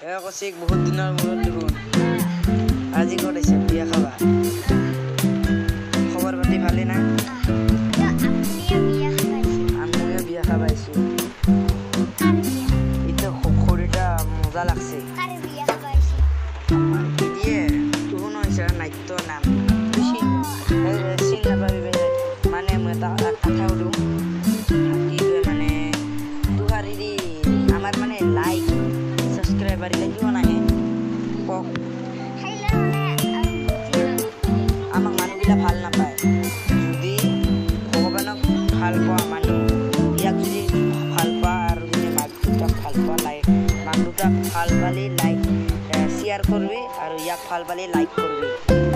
কৌশিক বহুত দিনৰ মূৰত দেখোন আজি ক'ত আহিছে বিয়া খাবা খবৰ পাতি ভালেই না আমিও বিয়া খাবা আহিছোঁ এইটো খৰিটা মজা লাগছে দিয়ে তোৰ হৈছে নাট্য নাম চিন নাপাবি মানে মই এটা কথা সুধোঁ কি কয় মানে তোহাৰ হেৰি আমাৰ মানে লাইক সাবস্ক্ৰাইবাৰ লাগিব নাহে কক আমাক মানুহবিলাক ভাল নাপায় যদি ভগৱানক ভাল পোৱা মানুহ ইয়াক যদি ভাল পোৱা আৰু যদি মাক দেউতাক ভাল পোৱা লাইক মাক দেউতাক ভাল পালে লাইক শ্বেয়াৰ কৰিবি আৰু ইয়াক ভাল পালে লাইক কৰিবি